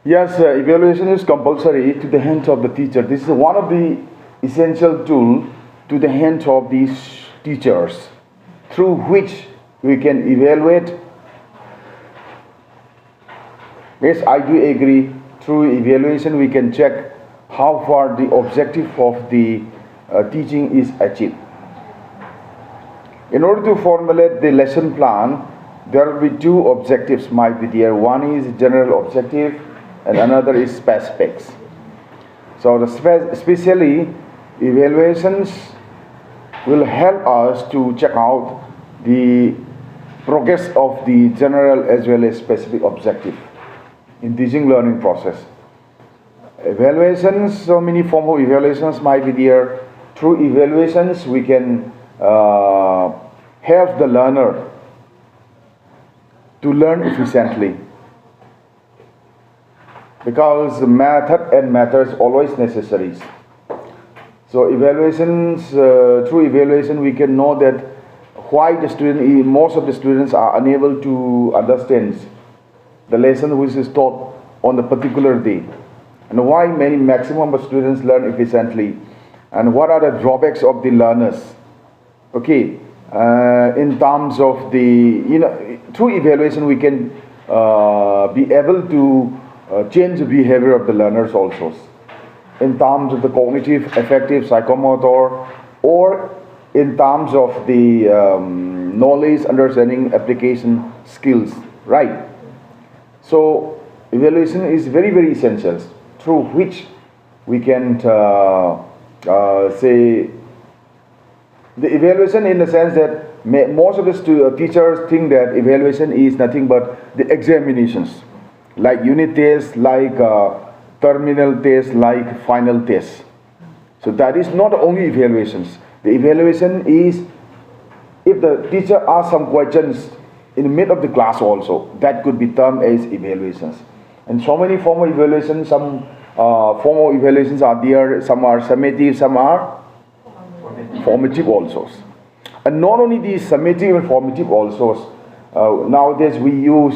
Yes, evaluation is compulsory to the hands of the teacher. This is one of the essential tool to the hands of these teachers through which we can evaluate. Yes, I do agree. Through evaluation, we can check how far the objective of the teaching is achieved. In order to formulate the lesson plan, there will be two objectives might be there. One is general objective and another is specifics. So especially evaluations will help us to check out the progress of the general as well as specific objective in teaching learning process. Evaluations, so many form of evaluations might be there. Through evaluations we can help the learner to learn efficiently, because method and methods always necessary. So evaluations, through evaluation we can know that why the student, most of the students are unable to understand the lesson which is taught on the particular day, and why many maximum of students learn efficiently, and what are the drawbacks of the learners. Okay, in terms of the, through evaluation we can be able to change the behavior of the learners also, in terms of the cognitive, affective, psychomotor, or in terms of the knowledge, understanding, application skills, right? So evaluation is very, very essential, through which we can say the evaluation, in the sense that most of the teachers think that evaluation is nothing but the examinations, like unit tests, like terminal tests, like final tests. So that is not only evaluations. The evaluation is if the teacher asks some questions in the mid of the class also, that could be termed as evaluations. And so many form of evaluations, some form of evaluations are there, some are summative, some are formative also. And not only these summative and formative also, nowadays we use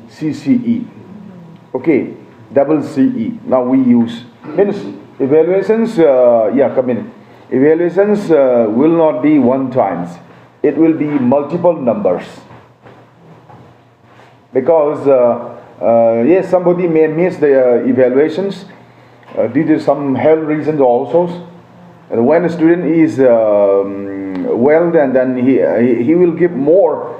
CCE, okay, double CE. Now we use, means evaluations, evaluations will not be one times, it will be multiple numbers, because yes, somebody may miss the evaluations due to some health reasons also. And when a student is well, then he will give more.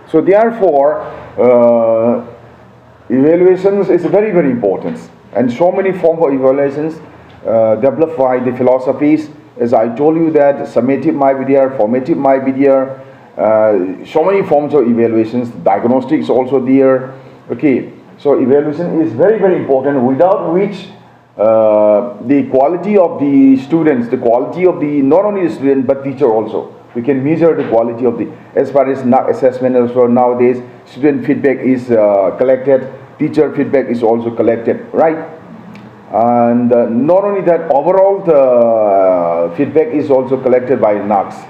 So therefore, evaluations is very, very important, and so many forms of evaluations developed by the philosophies. As I told you, that summative might be there, formative might be there. So many forms of evaluations. Diagnostics also there. Okay, so evaluation is very, very important, without which the quality of the students, the quality of the, not only the student but teacher also, we can measure the quality of the, as far as assessment also. Nowadays student feedback is collected, teacher feedback is also collected, right? And not only that, overall the feedback is also collected by NACS.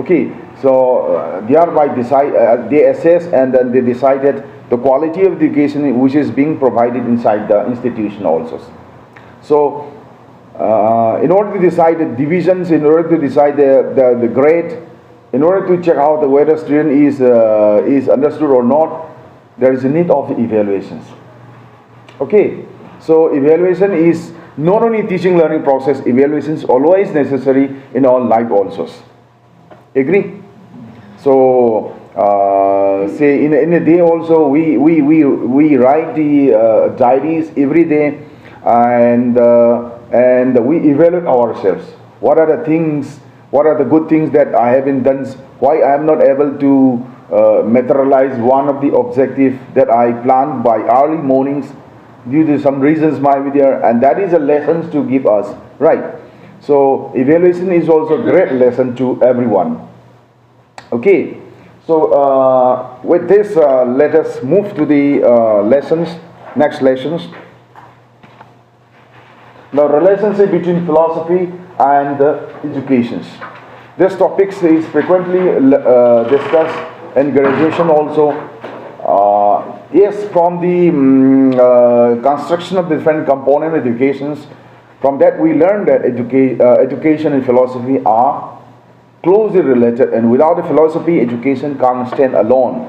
Okay, so thereby they assess and then they decided the quality of education which is being provided inside the institution also. So in order to decide the divisions, in order to decide the grade, in order to check out whether student is understood or not, there is a need of evaluations. Okay, so evaluation is not only teaching learning process, evaluation is always necessary in our life also. Agree? So say in a day also we write the diaries every day, and we evaluate ourselves. What are the things, what are the good things that I haven't done, why I am not able to materialize one of the objectives that I planned by early mornings, due to some reasons might be there, and that is a lesson to give us, right? So evaluation is also a great lesson to everyone. Okay, so with this let us move to the next lessons. The relationship between philosophy and education. This topic is frequently discussed in graduation also, Yes, from the construction of different component educations, from that we learned that education and philosophy are closely related, and without a philosophy, education can't stand alone.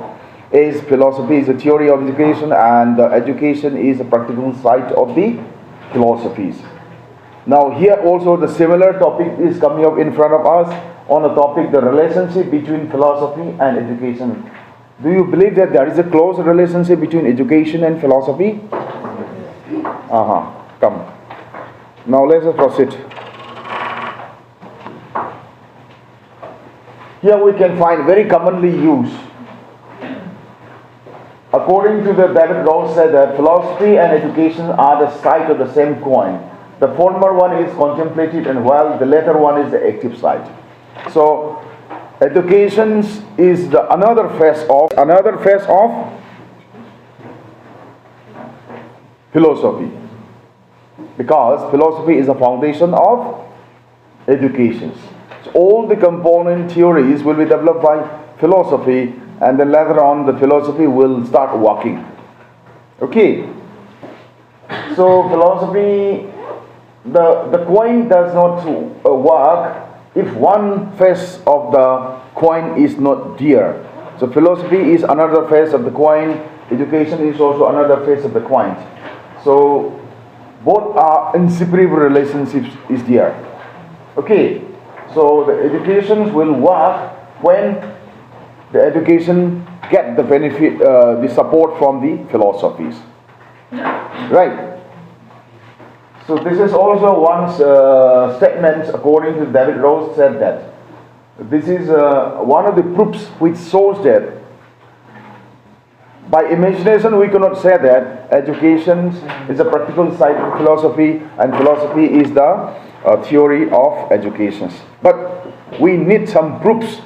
As philosophy is a theory of education, and education is a practical side of the philosophies. Now here also the similar topic is coming up in front of us on the topic the relationship between philosophy and education. Do you believe that there is a close relationship between education and philosophy? Come. Now let us proceed. Here we can find very commonly used. According to the David Rose said that philosophy and education are the side of the same coin. The former one is contemplative, and while the latter one is the active side. So education is the another phase of philosophy, because philosophy is the foundation of education. So all the component theories will be developed by philosophy, and then later on the philosophy will start working. Okay. So philosophy, the coin does not work if one face of the coin is not there. So philosophy is another face of the coin, education is also another face of the coin. So both are inseparable relationships is there. Okay, so the education will work when the education get the benefit, the support from the philosophies. Right. So this is also one statement according to David Rose said that this is one of the proofs which shows that by imagination we cannot say that education is a practical side of philosophy and philosophy is the theory of education. But we need some proofs,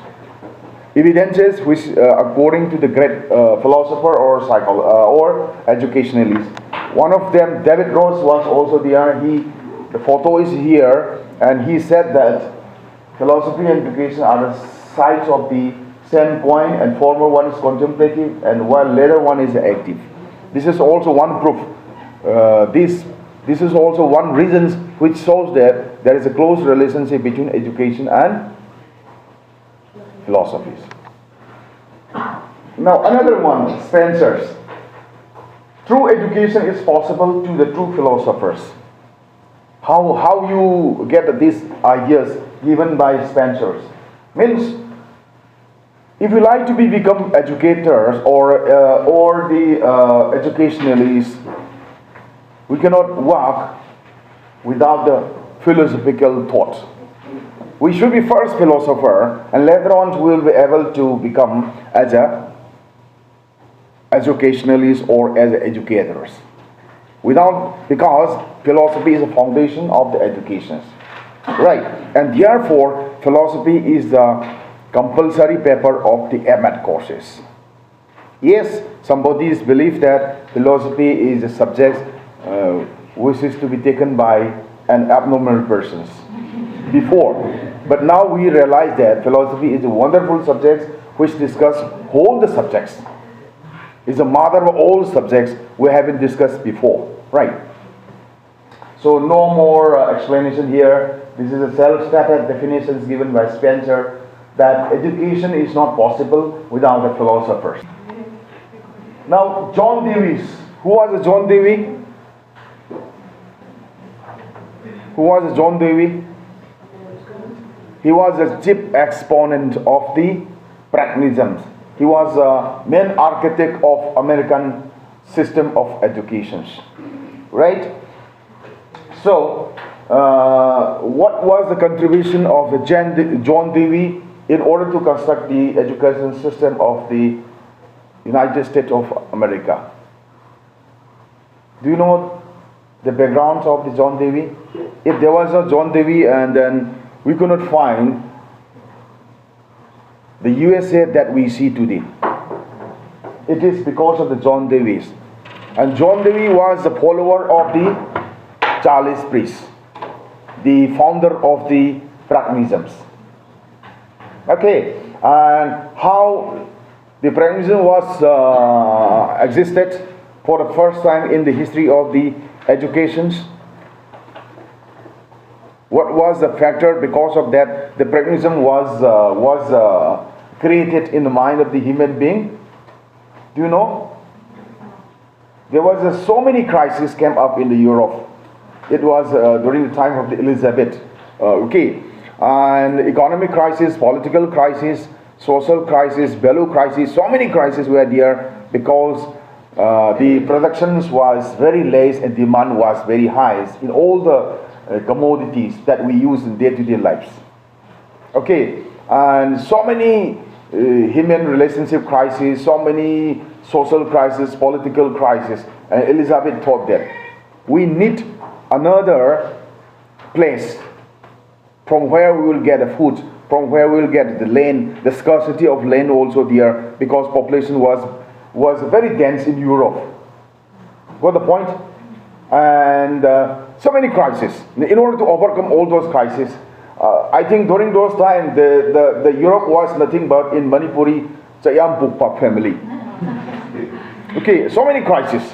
evidences which according to the great philosopher or or educationalist. One of them, David Rose, was also there. The photo is here, and he said that philosophy and education are the sides of the same coin, and former one is contemplative, and while later one is active. This is also one proof. This is also one reason which shows that there is a close relationship between education and philosophies. Now another one, Spencer's. True education is possible to the true philosophers. How you get these ideas given by Spencer's? Means, if you like to become educators or the educationalists, we cannot work without the philosophical thought. We should be first philosopher, and later on we will be able to become as a educationalists or as educators. Because philosophy is a foundation of the educations. Right. And therefore, philosophy is the compulsory paper of the M.Ed courses. Yes, some bodies believe that philosophy is a subject which is to be taken by an abnormal person before. But now we realize that philosophy is a wonderful subject which discusses all the subjects. Is the mother of all subjects we haven't discussed before, right? So no more explanation here. This is a self-stated definition given by Spencer that education is not possible without the philosophers. Now John Dewey. Who was John Dewey? Who was John Dewey? He was a chief exponent of the pragmatism. He was a main architect of American system of education, right? So, what was the contribution of the John Dewey in order to construct the education system of the United States of America? Do you know the background of the John Dewey? If there was a John Dewey, and then we could not find the USA that we see today. It is because of the John Deweys. And John Dewey was the follower of the Charles Priest, the founder of the pragmatisms. Okay, and how The pragmatism was existed for the first time in the history of the educations. What was the factor? Because of that, the pragmatism was created in the mind of the human being. Do you know? There was so many crises came up in the Europe. It was during the time of the Elizabeth. And economic crisis, political crisis, social crisis, value crisis, so many crises were there because the productions was very less and demand was very high in all the commodities that we use in day-to-day lives. And so many human relationship crises, so many social crises, political crises, and Elizabeth thought that we need another place from where we will get a food, from where we will get the land, the scarcity of land also there, because population was very dense in Europe. Got the point? And so many crises. In order to overcome all those crises, I think during those times, the Europe was nothing but in Manipuri, Chayam Pukpa family. So many crises.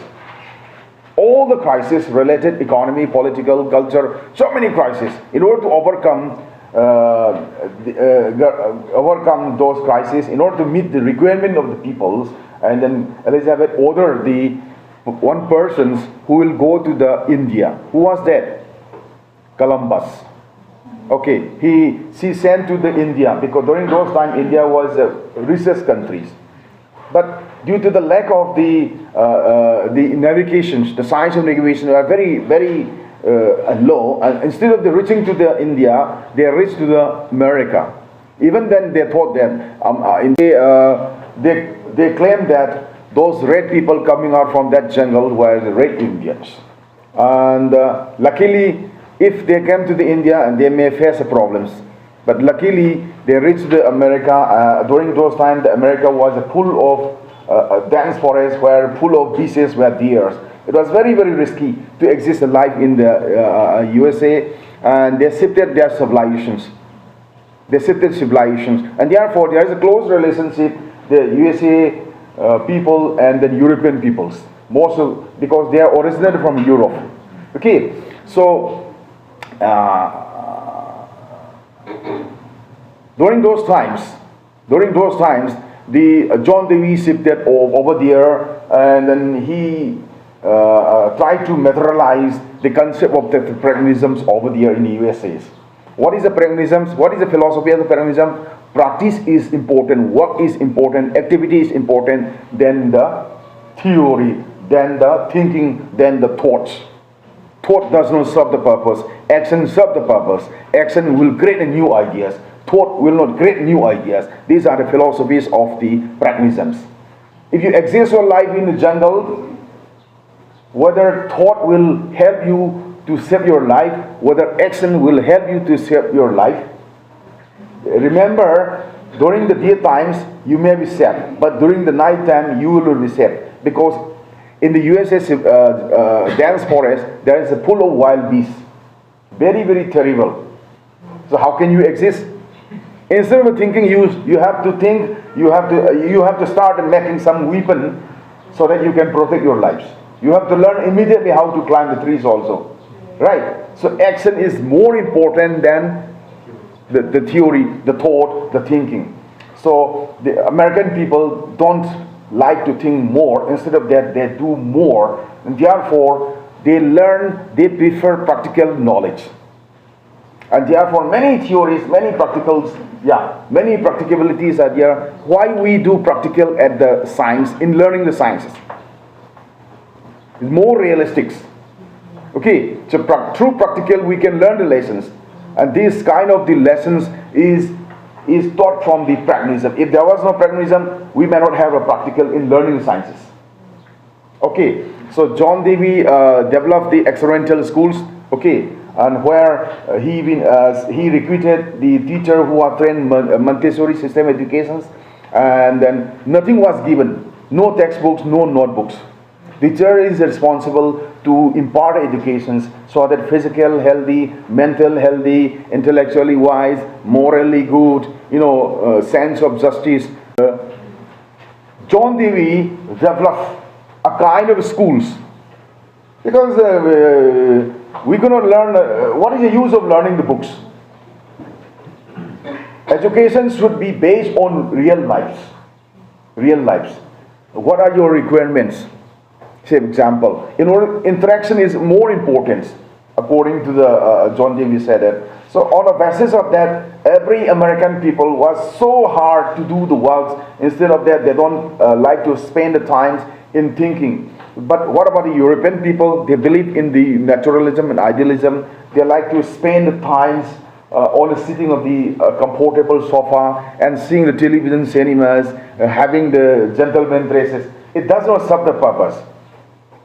All the crises related economy, political, culture, so many crises. In order to overcome those crises, in order to meet the requirement of the peoples, and then Elizabeth ordered the one person who will go to the India. Who was that? Columbus. She sent to the India because during those time India was a richest countries. But due to the lack of the navigations, the science of navigation were very, very low. And instead of reaching to the India, they reached to the America. Even then, they thought that they claimed that those red people coming out from that jungle were the red Indians. And luckily, if they came to the India, and they may face problems. But luckily, they reached the America. During those times, the America was full of dense forests, where full of beaches were there. It was very, very risky to exist alive in the USA, and they shifted their civilizations. And therefore, there is a close relationship, the USA people and the European peoples, more so because they are originated from Europe. So during those times, the John Dewey shifted over there, and then he tried to materialize the concept of the pragmatisms over there in the USA. What is the pragmatism? What is the philosophy of the pragmatism? Practice is important, work is important, activity is important, then the theory, then the thinking, then the thoughts. Thought does not serve the purpose. Action serves the purpose. Action will create new ideas. Thought will not create new ideas. These are the philosophies of the pragmatisms. If you exist your life in the jungle, whether thought will help you to save your life, whether action will help you to save your life. Remember, during the daytimes you may be safe, but during the night time you will be safe, because in the USA dense forest there is a full of wild beasts, very, very terrible. So how can you exist? Instead of thinking, you have to think. You have to start making some weapon so that you can protect your lives. You have to learn immediately how to climb the trees also, right? So action is more important than the theory, the thought, the thinking. So the American people don't like to think more. Instead of that, they do more, and therefore they prefer practical knowledge. And therefore many theories, many practicabilities are there. Why we do practical at the science, in learning the sciences? It's more realistic. So through practical we can learn the lessons. And this kind of the lessons is taught from the pragmatism. If there was no pragmatism, we may not have a practical in learning the sciences. So John Dewey developed the experimental schools. And where he recruited the teacher who are trained Montessori system educations, and then nothing was given, no textbooks, no notebooks. The teacher is responsible to impart educations so that physical healthy, mental healthy, intellectually wise, morally good, sense of justice. John Dewey developed a kind of schools because we cannot learn. What is the use of learning the books? Education should be based on real lives. Real lives. What are your requirements? Say example. Interaction is more important, according to the John Dewey said it. So on the basis of that, every American people was so hard to do the works. Instead of that, they don't like to spend the time in thinking. But what about the European people? They believe in the naturalism and idealism. They like to spend the times on the sitting of the comfortable sofa and seeing the television cinemas, having the gentleman dresses. It does not serve the purpose.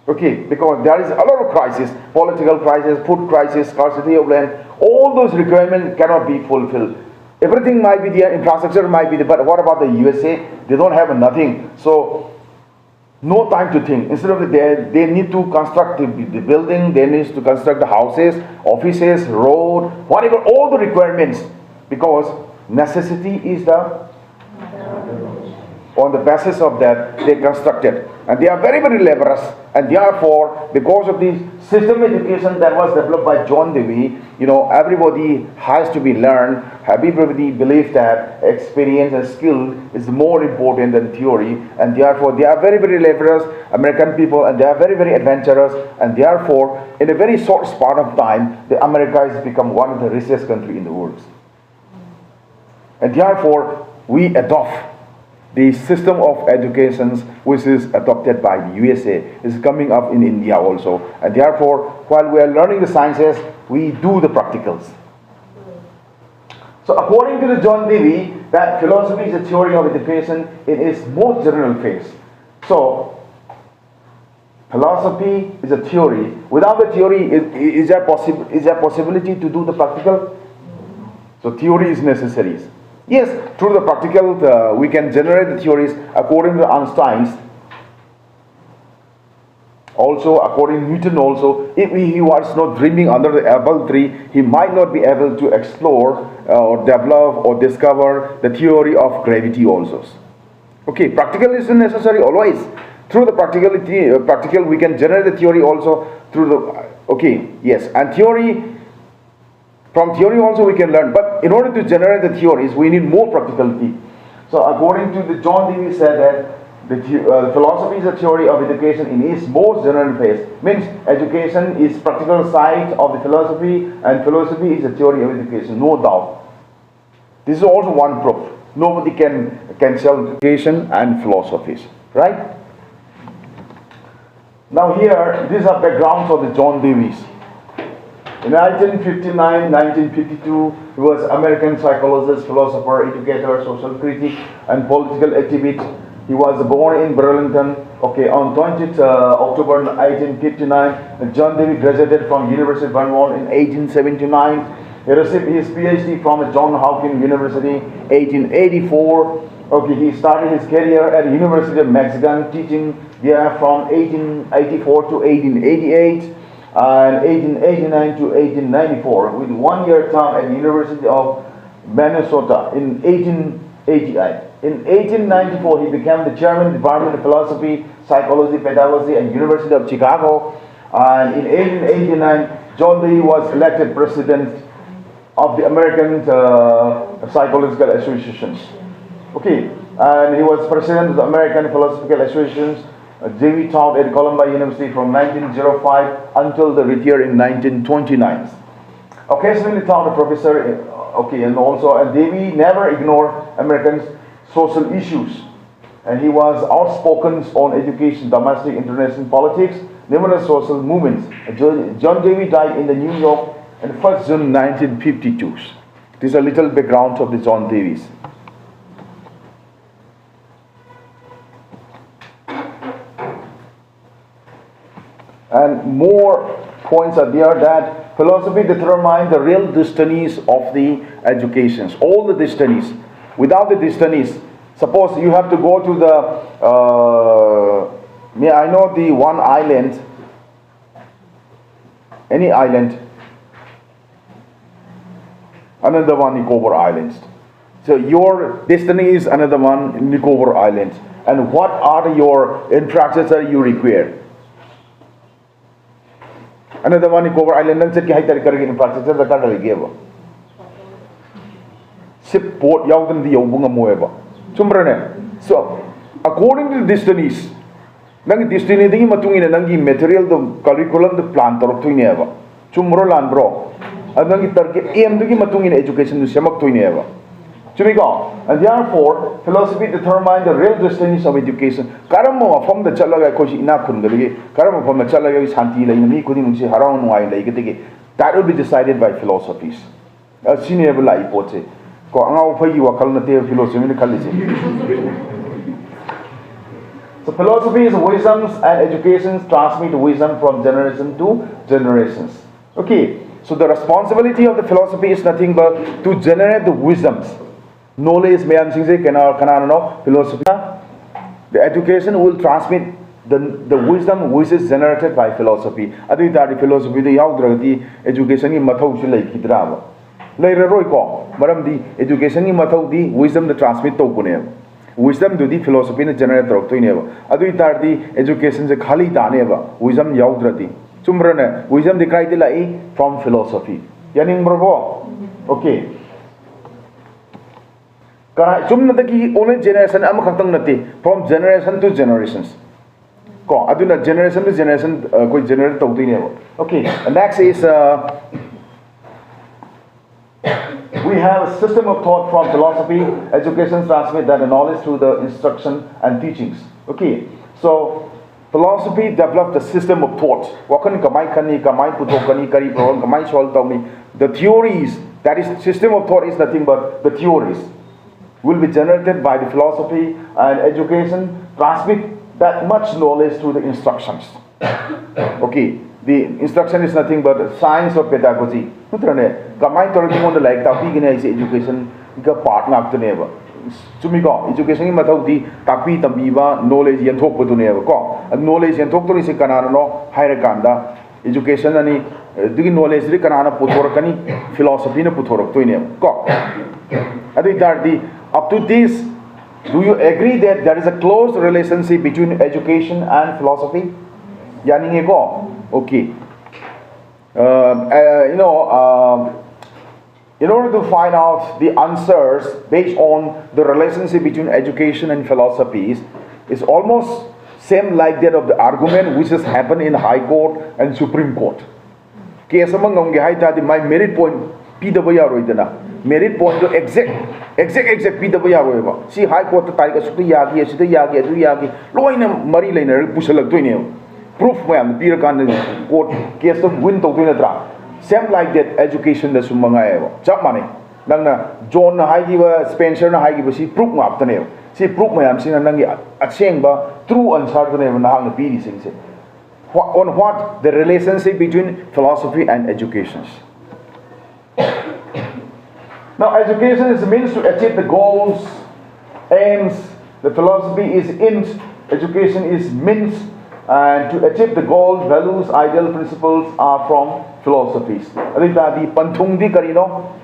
Okay, because there is a lot of crisis, political crisis, food crisis, scarcity of land. All those requirements cannot be fulfilled. Everything might be there, infrastructure might be there, but what about the USA? They don't have nothing. So, no time to think. Instead of they need to construct the building, they need to construct the houses, offices, road, whatever, all the requirements. Because necessity is the, on the basis of that, they constructed. And they are very, very laborious. And therefore, because of the system education that was developed by John Dewey, everybody has to be learned. Everybody believes that experience and skill is more important than theory. And therefore, they are very, very laborious, American people, and they are very, very adventurous. And therefore, in a very short span of time, the America has become one of the richest countries in the world. And therefore, we adopt the system of education which is adopted by the USA is coming up in India also. And therefore, while we are learning the sciences, we do the practicals. So according to the John Dewey, that philosophy is a theory of education in its most general phase. So, philosophy is a theory. Without the theory, is there possibility to do the practical? So theory is necessary. Yes, through the practical, we can generate the theories according to Einstein's. Also, according to Newton also, if he was not dreaming under the apple tree, he might not be able to explore or develop or discover the theory of gravity also. Okay, practical is necessary always. Through the practical we can generate the theory also through the, okay, yes, and theory, from theory also we can learn, but in order to generate the theories, we need more practicality. So according to the John Dewey said that the philosophy is a theory of education in its most general phase. Means education is practical side of the philosophy, and philosophy is a theory of education, no doubt. This is also one proof. Nobody can sell education and philosophies, right? Now here, these are backgrounds of the John Dewey's. In 1959, 1952, he was American psychologist, philosopher, educator, social critic, and political activist. He was born in Burlington. Okay, on 20th October 1859, John Dewey graduated from University of Vermont in 1879. He received his PhD from Johns Hopkins University, 1884. Okay, he started his career at the University of Michigan, teaching there from 1884 to 1888. And 1889 to 1894, with 1 year term at the University of Minnesota in 1889. In 1894, he became the chairman of the Department of Philosophy, Psychology, Pedagogy, and University of Chicago. And in 1889, John Dewey was elected president of the American Psychological Associations. Okay, and he was president of the American Philosophical Associations. Dewey taught at Columbia University from 1905 until the retire in 1929. Occasionally taught a professor, and Dewey never ignored American social issues. And he was outspoken on education, domestic, international politics, numerous social movements. John Dewey died in the New York on 1st June 1952. This is a little background of the John Dewey's. And more points are there that philosophy determines the real destinies of the educations, all the destinies. Without the destinies, suppose you have to go to the, I know the one island, any island, another one Nicobar Islands. So your destiny is another one Nicobar Islands. and what are your infrastructure you require. Another one, cover island and set infrastructure the country gave. Ship port Yaudan the Yobunga Moeva. Chumbrane. So, according to the destinies, Nang destiny the Matung in a Nangi material, the curriculum, the plant or Tuineva. Chumro land bro. And then aim to give Matung in education to Semak Tuineva. Chumiko. And therefore, philosophy determines the real destinies of education. Karamo from the Chalaga Koshi Inakundagi, Karamo from the Chalaga is Hanti, like me couldn't see around why like it. That will be decided by philosophies. A senior life, what's it? Ko angau pay you a calnative philosophy in the college. So philosophy is wisdoms and education transmit wisdom from generation to generations. Okay, so the responsibility of the philosophy is nothing but to generate the wisdoms. Knowledge, philosophy. The education will transmit the wisdom which is generated by philosophy. Adu the philosophy the yaudra education in mathau shi like hidrava. Later roi ko, maram di education in mathau di wisdom the transmit to kunev. Wisdom do the philosophy in generate to never. Adu the education the khali daneva. Wisdom yaudra di. Chumbrane wisdom the criteria from philosophy. Yaning bravo. Okay. Only generation from generation to generations. Generation to generation generate. Okay, next is we have a system of thought from philosophy. Education transmit that knowledge through the instruction and teachings. Okay, so philosophy developed a system of thought. The theories, that is system of thought is nothing but the theories will be generated by the philosophy, and education transmit that much knowledge through the instructions. Okay, the instruction is nothing but science or pedagogy. Education part education knowledge knowledge education knowledge philosophy up to this, do you agree that there is a close relationship between education and philosophy? Okay. In order to find out the answers based on the relationship between education and philosophies, is almost same like that of the argument which has happened in High Court and Supreme Court. Case among my merit point merit point to exact PWR. See High Court Yagi, Loina Marie Lane, Pushal proof when Peter Can court case of win to win a drop. Same like that education the Sumanga. Chap money. Nana John Haigiva, Spencer Haigiva, she proof up the name. See proof my am seeing a Chengba, true and certain name and how the PD sings it. On what the relationship between philosophy and education. Now, education is a means to achieve the goals, aims. The philosophy is int. Education is means, and to achieve the goals, values, ideal principles are from philosophies. I think that the Panthungdi Karino,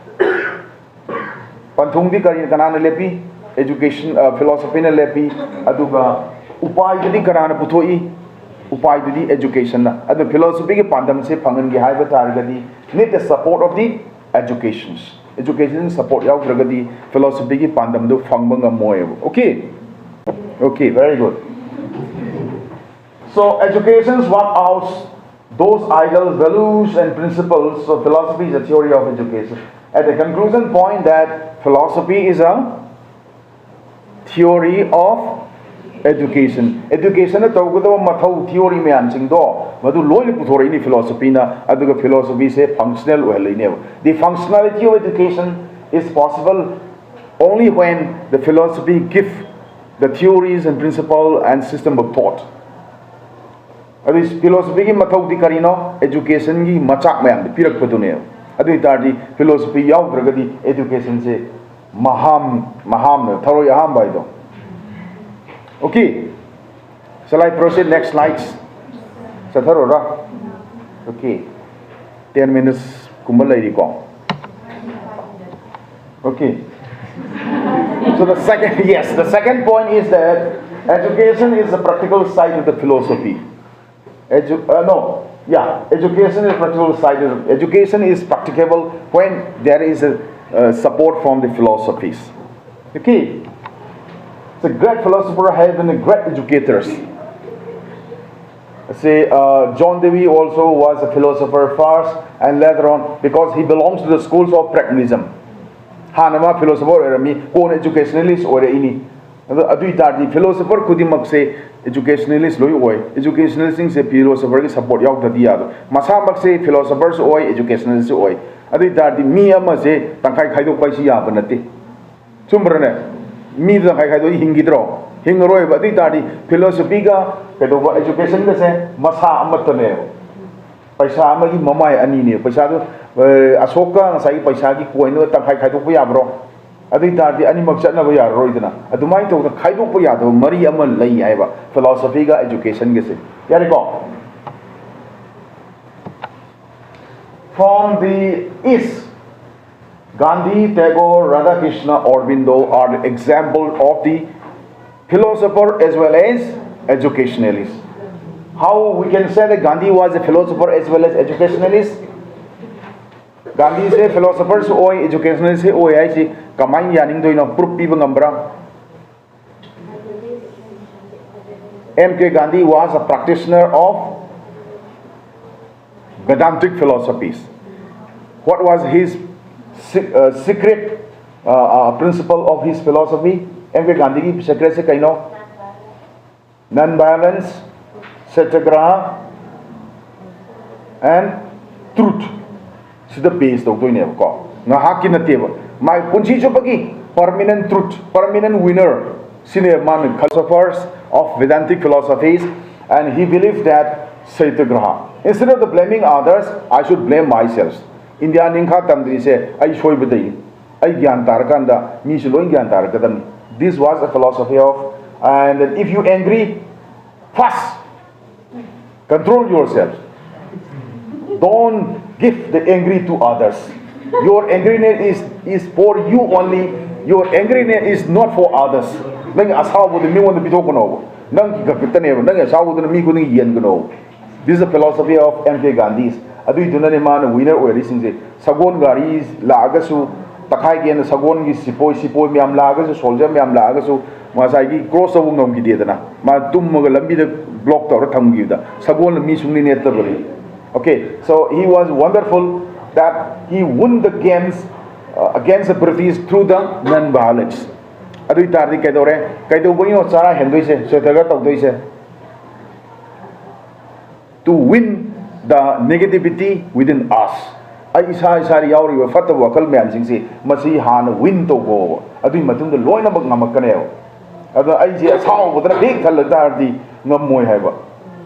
Panthungdi Karin Kanana Lepi, education, philosophy na Lepi, Aduga, Upai Didi Karana Putoi, Upai Didi education. And the philosophy Pandam se Pangan Gihaiba Targadi need the support of the educations. Education support yaw dragadi philosophy ki pandam do fangbanga moyo. Okay. Okay, very good. So education work out those ideals, values and principles. So philosophy is a theory of education. At the conclusion point that philosophy is a theory of education. Education is a theory madu loyal puthori philosophy na aduga philosophy se functional well. The functionality of education is possible only when the philosophy give the theories and principle and system of thought. Adu philosophy ki mathau di karino education ki machak mayam pirak padune. Adu itardi philosophy yaw dragadi education se maham tharo yaham baido. Okay, shall I proceed? Next slides. Okay, 10 minutes. Okay. So the second point is that Education is the practical side of the philosophy. Education is practical side. Education is practicable when there is a support from the philosophies. Okay, the great philosopher have been great educators. Say John Dewey also was a philosopher first, and later on, because he belongs to the schools of pragmatism. Hanama philosopher or me, own educationalist or any. The philosopher could say educationalist loy, educationalists say philosopher support yaw the diado. Masamak say philosophers or educationalists oy. The me say Tankai Kaido Paisi Yabanati. Sumbrane, me the Kaido Hingidro. Hingroy, but the philosophy education the same Masa Matane. Paisama Mamai Anini, Paisado Asoka and Sai Paisagi Koino Tankai Kaido Puyabro. The animal Chanavaya Roidana. Adumai to the Kaido Puyado, Maria Malay, philosophy education. Yariko. From the East, Gandhi, Tagore, Radhakrishna, Aurobindo are the example of the philosopher as well as educationalist. How we can say that Gandhi was a philosopher as well as educationalist? Gandhi is a philosopher, so educationalist, I see, Kamai Yaning do proof people number. M.K. Gandhi was a practitioner of Vedantic philosophies. What was his secret principle of his philosophy? M.K. Gandhi ki secret se kaino non-violence, satyagraha, and truth. This is the base of doing it. Na haki na teba. My punchi chopagi permanent truth, permanent winner. Senior man philosophers of Vedantic philosophies, and he believed that satyagraha. Instead of blaming others, I should blame myself. India Ninka Tandri say, I show you the Gyan Tarakanda, Mishlo Gyan Tarakadam. This was a philosophy of, and if you angry, fast, control yourself. Don't give the angry to others. Your angriness is for you only. Your angriness is not for others. Nang asawa the me want to be talking over. Nang kapitane, nang asawa the me couldn't yen go. This is the philosophy of M.K. Gandhi's. Adu dunane man winner or this is Sagon garis lagasu takai gen Sagon is sipoi miam lagasu soldier miam lagasu Masai cross of Wungam Gidana. Ma Tummogalambi the block or Tamgida. Sagon Mishuni netably. Okay, so he was wonderful that he won the games against the British through the non-violence. Adu tardi Kadore, Kaido Sara Henduise, Setagat of Duise. To win the negativity within us. I isa yauri wa fata wa kal man sing si masi han win to go. Adu matung the loina bag namakaneo. Adu I ji asaw with a big kaladar ngam moy haiba.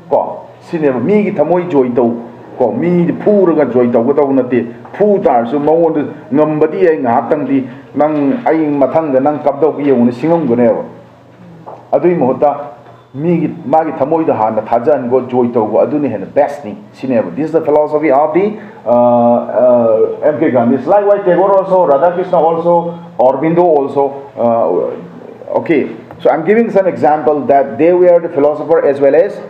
Ko sinema mi gi thamoy joy to ko mi the poor ga joy to go na te pu tar so mo ngam badi ai nga tang di nang ai mathang ga nang kap do gi yong singam go ne. Adu mohta Magi Tamoy the Han, Tajan go joy to go Aduni and the best thing. This is the philosophy of the M.K. Gandhi. Likewise, Tagore also, Radhakrishna also, Aurobindo also. Okay, so I'm giving some example that they were the philosopher as well as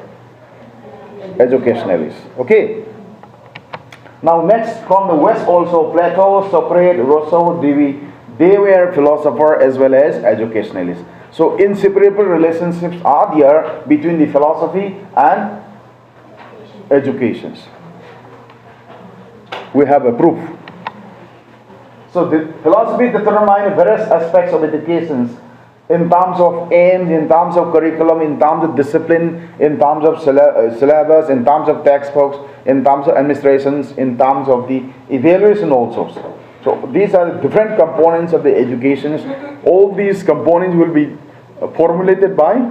educationalists. Okay. Now next from the west also, Plato, Socrates, Rousseau, Dewey, they were philosopher as well as educationalists. So inseparable relationships are there between the philosophy and educations. We have a proof. So the philosophy determines various aspects of educations in terms of aims, in terms of curriculum, in terms of discipline, in terms of syllabus, in terms of textbooks, in terms of administrations, in terms of the evaluation also. So these are the different components of the educations. All these components will be formulated by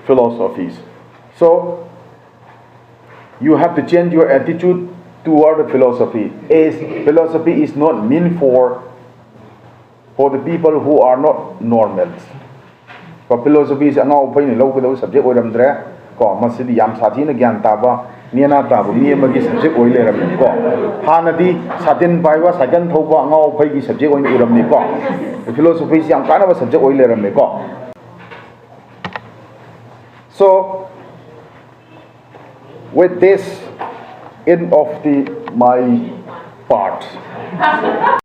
philosophies. So you have to change your attitude toward philosophy. Philosophy is not meant for the people who are not normals. For philosophy is an opinion local subject or Masidi Yam Satin again Taba. Niana Tabu, Niamagi subject oil Ramiko. Hanadi, Satin Paiva, Sagan Toba, no Pagi subject on Uramiko. The philosophy is young kind of a subject oil Ramiko. So with this, end of my part.